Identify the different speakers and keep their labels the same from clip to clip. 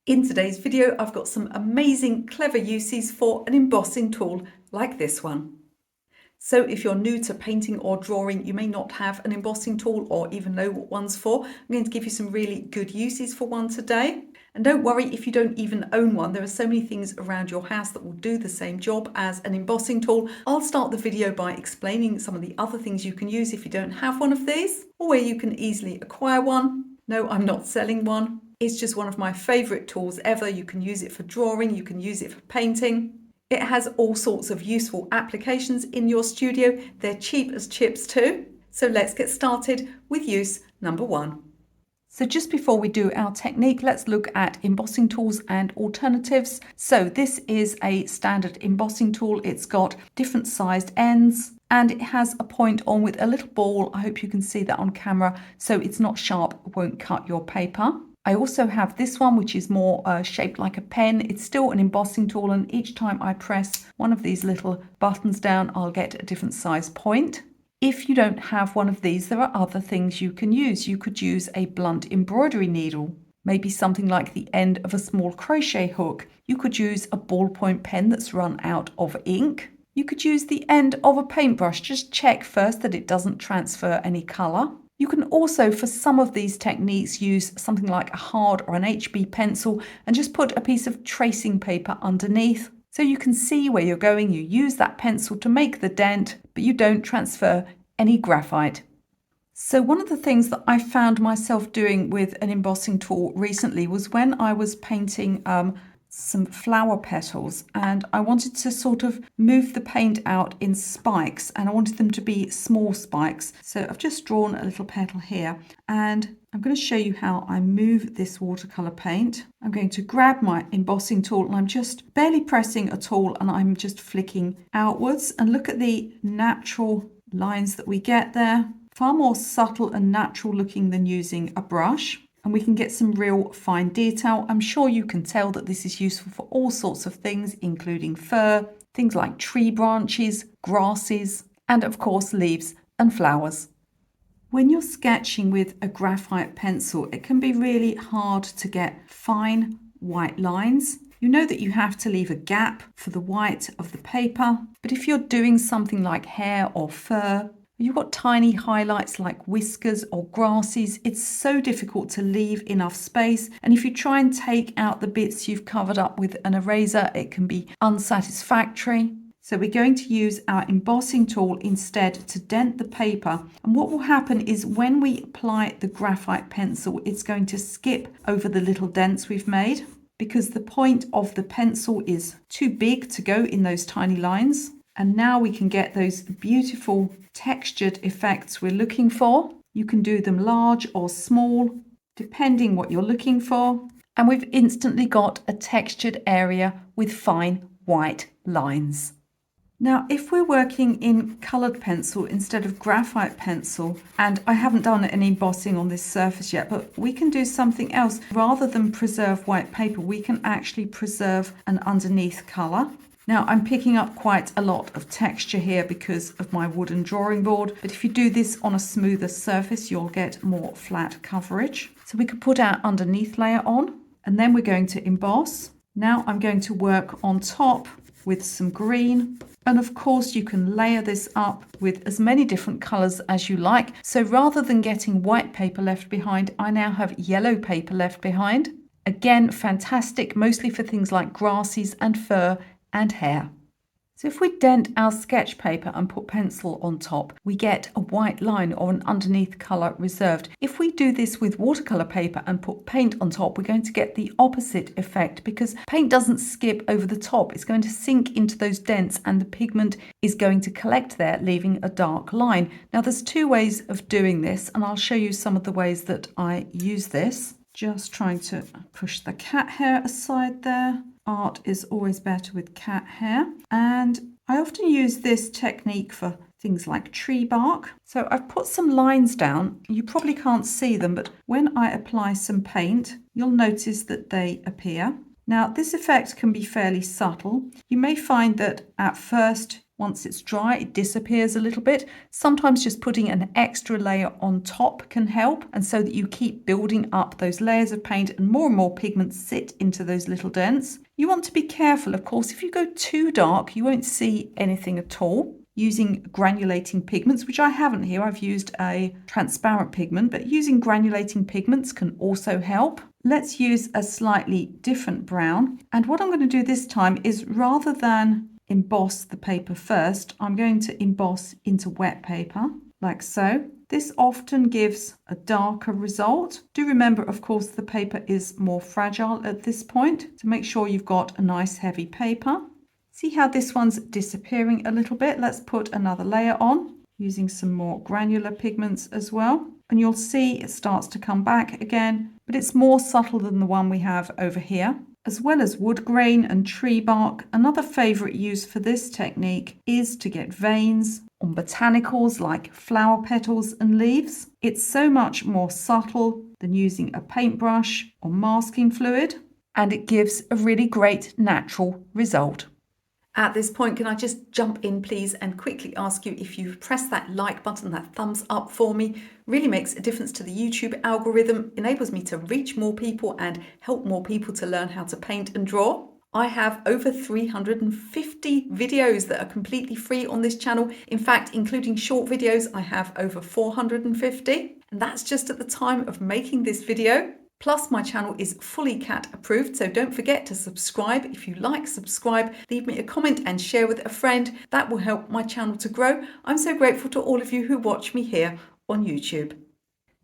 Speaker 1: In today's video, I've got some amazing, clever uses for an embossing tool like this one. So if you're new to painting or drawing, you may not have an embossing tool or even know what one's for. I'm going to give you some really good uses for one today. And don't worry if you don't even own one. There are so many things around your house that will do the same job as an embossing tool. I'll start the video by explaining some of the other things you can use if you don't have one of these, or where you can easily acquire one. No, I'm not selling one. It's just one of my favourite tools ever. You can use it for drawing, you can use it for painting. It has all sorts of useful applications in your studio. They're cheap as chips too. So let's get started with use number one. So just before we do our technique, let's look at embossing tools and alternatives. So this is a standard embossing tool. It's got different sized ends and it has a point on with a little ball. I hope you can see that on camera. So it's not sharp, it won't cut your paper. I also have this one, which is more shaped like a pen. It's still an embossing tool, and each time I press one of these little buttons down, I'll get a different size point. If you don't have one of these, there are other things you can use. You could use a blunt embroidery needle, maybe something like the end of a small crochet hook. You could use a ballpoint pen that's run out of ink. You could use the end of a paintbrush. Just check first that it doesn't transfer any colour. You can also, for some of these techniques, use something like a hard or an HB pencil and just put a piece of tracing paper underneath so you can see where you're going. You use that pencil to make the dent, but you don't transfer any graphite. So one of the things that I found myself doing with an embossing tool recently was when I was painting some flower petals, and I wanted to sort of move the paint out in spikes, and I wanted them to be small spikes. So I've just drawn a little petal here, and I'm going to show you how I move this watercolor paint. I'm going to grab my embossing tool and I'm just barely pressing at all, and I'm just flicking outwards, and look at the natural lines that we get there. Far more subtle and natural looking than using a brush. And we can get some real fine detail. I'm sure you can tell that this is useful for all sorts of things, including fur, things like tree branches, grasses, and of course leaves and flowers. When you're sketching with a graphite pencil, it can be really hard to get fine white lines. You know that you have to leave a gap for the white of the paper, but if you're doing something like hair or fur, you've got tiny highlights like whiskers or grasses, it's so difficult to leave enough space. And if you try and take out the bits you've covered up with an eraser, it can be unsatisfactory. So we're going to use our embossing tool instead to dent the paper. And what will happen is when we apply the graphite pencil, it's going to skip over the little dents we've made because the point of the pencil is too big to go in those tiny lines. And now we can get those beautiful textured effects we're looking for. You can do them large or small, depending what you're looking for. And we've instantly got a textured area with fine white lines. Now, if we're working in coloured pencil instead of graphite pencil, and I haven't done any embossing on this surface yet, but we can do something else. Rather than preserve white paper, we can actually preserve an underneath colour. Now I'm picking up quite a lot of texture here because of my wooden drawing board, but if you do this on a smoother surface, you'll get more flat coverage. So we could put our underneath layer on, and then we're going to emboss. Now I'm going to work on top with some green. And of course you can layer this up with as many different colours as you like. So rather than getting white paper left behind, I now have yellow paper left behind. Again, fantastic, mostly for things like grasses and fur and hair. So if we dent our sketch paper and put pencil on top, we get a white line or an underneath colour reserved. If we do this with watercolour paper and put paint on top, we're going to get the opposite effect because paint doesn't skip over the top. It's going to sink into those dents and the pigment is going to collect there, leaving a dark line. Now there's two ways of doing this, and I'll show you some of the ways that I use this. Just trying to push the cat hair aside there. Art is always better with cat hair. And I often use this technique for things like tree bark. So I've put some lines down. You probably can't see them, but when I apply some paint, you'll notice that they appear. Now this effect can be fairly subtle. You may find that at first Once it's dry, it disappears a little bit. Sometimes just putting an extra layer on top can help, and so that you keep building up those layers of paint and more pigments sit into those little dents. You want to be careful, of course. If you go too dark, you won't see anything at all. Using granulating pigments, which I haven't here, I've used a transparent pigment, but using granulating pigments can also help. Let's use a slightly different brown. And what I'm going to do this time is, rather than emboss the paper first, I'm going to emboss into wet paper, like so. This often gives a darker result. Do remember, of course, the paper is more fragile at this point, so make sure you've got a nice heavy paper. See how this one's disappearing a little bit? Let's put another layer on using some more granular pigments as well. And you'll see it starts to come back again, but it's more subtle than the one we have over here. As well as wood grain and tree bark, another favourite use for this technique is to get veins on botanicals like flower petals and leaves. It's so much more subtle than using a paintbrush or masking fluid, and it gives a really great natural result. At this point, can I just jump in, please, and quickly ask you if you press that like button, that thumbs up for me. Really makes a difference to the YouTube algorithm, enables me to reach more people and help more people to learn how to paint and draw. I have over 350 videos that are completely free on this channel. In fact, including short videos, I have over 450. And that's just at the time of making this video. Plus, my channel is fully cat approved, so don't forget to subscribe. If you like, subscribe, leave me a comment and share with a friend. That will help my channel to grow. I'm so grateful to all of you who watch me here on YouTube.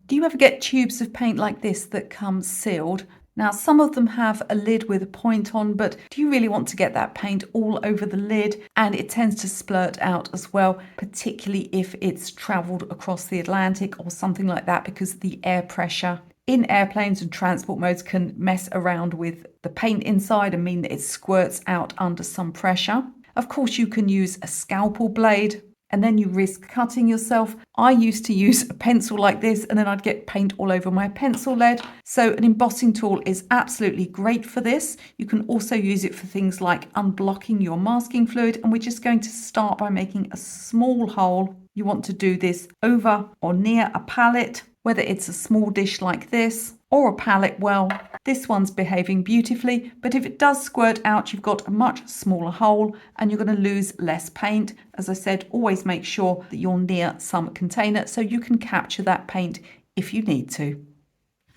Speaker 1: Do you ever get tubes of paint like this that come sealed? Now, some of them have a lid with a point on, but do you really want to get that paint all over the lid? And it tends to splurt out as well, particularly if it's traveled across the Atlantic or something like that, because the air pressure in airplanes and transport modes can mess around with the paint inside and mean that it squirts out under some pressure. Of course, you can use a scalpel blade and then you risk cutting yourself. I used to use a pencil like this and then I'd get paint all over my pencil lead. So an embossing tool is absolutely great for this. You can also use it for things like unblocking your masking fluid, and we're just going to start by making a small hole. You want to do this over or near a palette, whether it's a small dish like this or a palette. Well, this one's behaving beautifully, but if it does squirt out, you've got a much smaller hole and you're going to lose less paint. As I said, always make sure that you're near some container so you can capture that paint if you need to.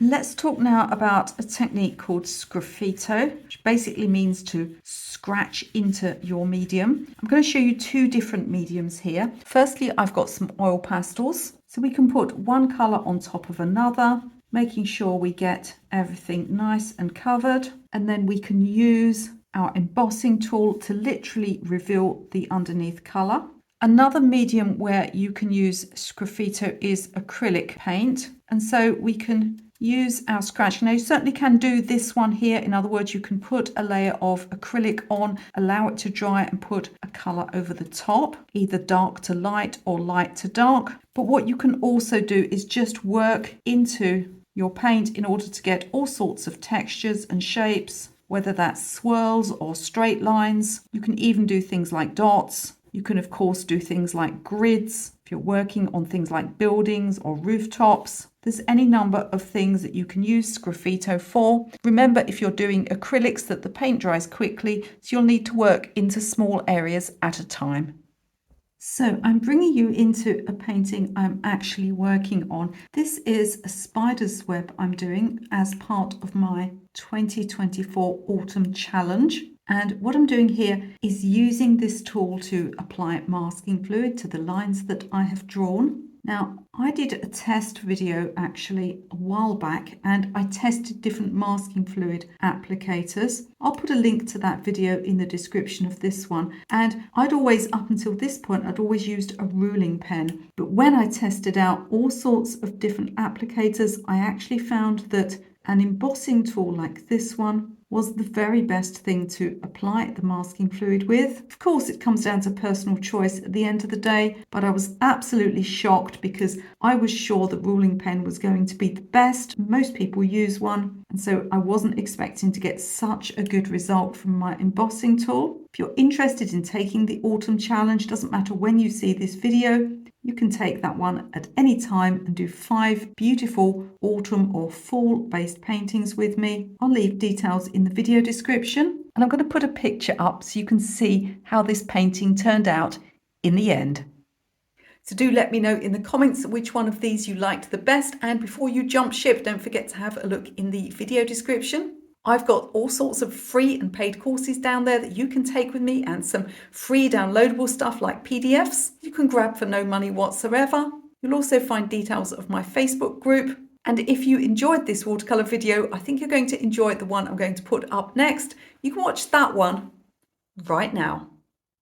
Speaker 1: Let's talk now about a technique called Sgraffito, which basically means to scratch into your medium. I'm going to show you two different mediums here. Firstly, I've got some oil pastels. So we can put one colour on top of another, making sure we get everything nice and covered. And then we can use our embossing tool to literally reveal the underneath colour. Another medium where you can use Sgraffito is acrylic paint. And so we can use our scratch. Now you certainly can do this one here. In other words, you can put a layer of acrylic on, allow it to dry and put a colour over the top, either dark to light or light to dark. But what you can also do is just work into your paint in order to get all sorts of textures and shapes, whether that's swirls or straight lines. You can even do things like dots. You can, of course, do things like grids if you're working on things like buildings or rooftops. There's any number of things that you can use Sgraffito for. Remember, if you're doing acrylics, that the paint dries quickly, so you'll need to work into small areas at a time. So I'm bringing you into a painting I'm actually working on. This is a spider's web I'm doing as part of my 2024 Autumn Challenge. And what I'm doing here is using this tool to apply masking fluid to the lines that I have drawn. Now, I did a test video actually a while back and I tested different masking fluid applicators. I'll put a link to that video in the description of this one. And I'd always, up until this point, I'd always used a ruling pen. But when I tested out all sorts of different applicators, I actually found that an embossing tool like this one was the very best thing to apply the masking fluid with. Of course, it comes down to personal choice at the end of the day, but I was absolutely shocked because I was sure that ruling pen was going to be the best. Most people use one, and so I wasn't expecting to get such a good result from my embossing tool. If you're interested in taking the autumn challenge, doesn't matter when you see this video, you can take that one at any time and do 5 beautiful autumn or fall based paintings with me. I'll leave details in the video description, and I'm going to put a picture up so you can see how this painting turned out in the end. So do let me know in the comments which one of these you liked the best, and before you jump ship, don't forget to have a look in the video description. I've got all sorts of free and paid courses down there that you can take with me, and some free downloadable stuff like PDFs you can grab for no money whatsoever. You'll also find details of my Facebook group. And if you enjoyed this watercolor video, I think you're going to enjoy the one I'm going to put up next. You can watch that one right now.